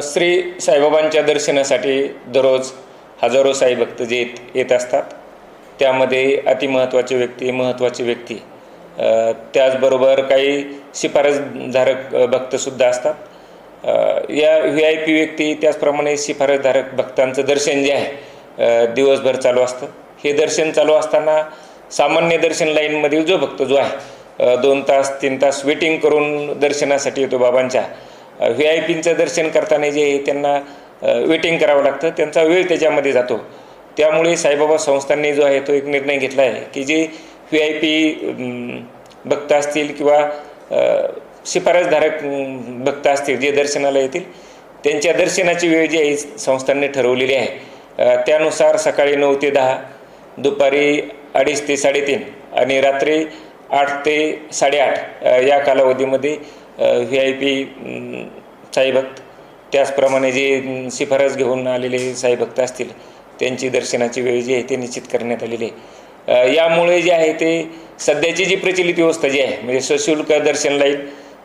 श्री साईबाबांच्या दर्शनासाठी दररोज हजारो साई भक्त जे येत असतात, त्यामध्ये अतिमहत्त्वाचे व्यक्ती त्याचबरोबर काही शिफारसधारक भक्तसुद्धा असतात। या VIP व्यक्ती त्याचप्रमाणे शिफारसधारक भक्तांचं दर्शन जे आहे दिवसभर चालू असतं। हे दर्शन चालू असताना सामान्य दर्शन लाईनमधील जो भक्त जो आहे 2 तास 3 तास वेटिंग करून दर्शनासाठी येतो बाबांच्या, VIPचं दर्शन करताना जे त्यांना वेटिंग करावं लागतं, त्यांचा वेळ त्याच्यामध्ये जातो। त्यामुळे साईबाबा संस्थांनी जो आहे तो एक निर्णय घेतला आहे की जे VIP भक्त असतील किंवा शिफारसधारक भक्त असतील जे दर्शनाला येतील, त्यांच्या दर्शनाची वेळ जी आहे संस्थांनी ठरवलेली आहे। त्यानुसार सकाळी 9 ते 10, दुपारी 2:30 ते 3:30 आणि रात्री 8 ते 8:30 या कालावधीमध्ये VIP साईभक्त त्याचप्रमाणे जे शिफारस घेऊन आलेले साईभक्त असतील त्यांची दर्शनाची वेळ जी आहे ते निश्चित करण्यात आलेली आहे। यामुळे जे आहे ते सध्याची जी प्रचलित व्यवस्था जी आहे म्हणजे सशुल्क दर्शन लाईन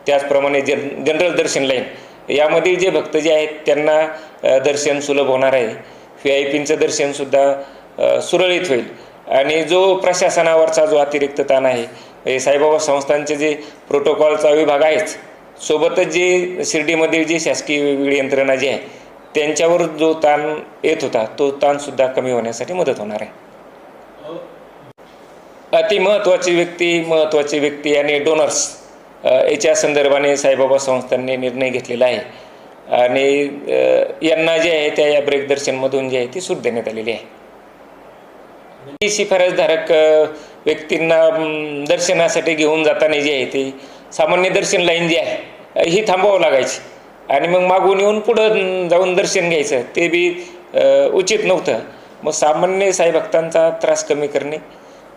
त्याचप्रमाणे जनरल दर्शन लाईन यामध्ये जे भक्त जे आहेत त्यांना दर्शन सुलभ होणार आहे। VIPचं दर्शनसुद्धा सुरळीत होईल आणि जो प्रशासनावरचा जो अतिरिक्त ताण आहे, साईबाबा संस्थांचे जे प्रोटोकॉलचा विभाग आहेच, सोबतच जे शिर्डीमधील जी शासकीय वेगवेगळी यंत्रणा जी आहे त्यांच्यावर जो ताण येत होता तो ताणसुद्धा कमी होण्यासाठी मदत होणार आहे। महत्त्वाचे व्यक्ती आणि डोनर्स याच्या संदर्भाने साईबाबा संस्थांनी निर्णय घेतलेला आहे आणि यांना जे आहे त्या या ब्रेक दर्शनमधून जे आहे ती सूट देण्यात आलेली आहे। शिफारसधारक व्यक्तींना दर्शनासाठी घेऊन जाताना जे आहे ते सामान्य दर्शन लाईन जी आहे ही थांबवावं लागायची आणि मग मागून येऊन पुढं जाऊन दर्शन घ्यायचं, ते बी उचित नव्हतं। मग सामान्य साईभक्तांचा त्रास कमी करणे,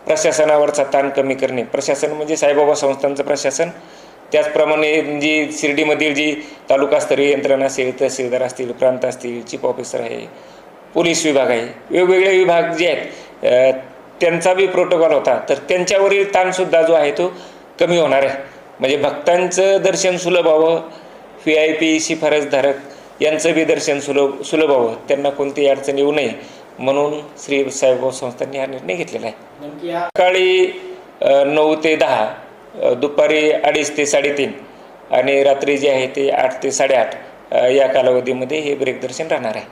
प्रशासनावरचा ताण कमी करणे, प्रशासन म्हणजे साईबाबा संस्थांचं प्रशासन, त्याचप्रमाणे जी शिर्डीमधील जी तालुकास्तरीय यंत्रणा असेल, तहसीलदार असतील, प्रांत असतील, चीफ ऑफिसर आहे, पोलीस विभाग आहे, वेगवेगळे विभाग जे आहेत त्यांचा बी प्रोटोकॉल होता, तर त्यांच्यावरील ताणसुद्धा जो आहे तो कमी होणार आहे। म्हणजे भक्तांचं दर्शन सुलभ व्हावं, VIP शिफारसधारक यांचं बी दर्शन सुलभ व्हावं, त्यांना कोणतीही अडचण येऊ नये म्हणून श्री साईबाबा संस्थांनी हा निर्णय घेतलेला आहे। सकाळी 9 ते 10, दुपारी 2:30 ते 3:30 आणि रात्री जे आहे ते 8 ते 8:30 या कालावधीमध्ये हे ब्रेक दर्शन राहणार आहे।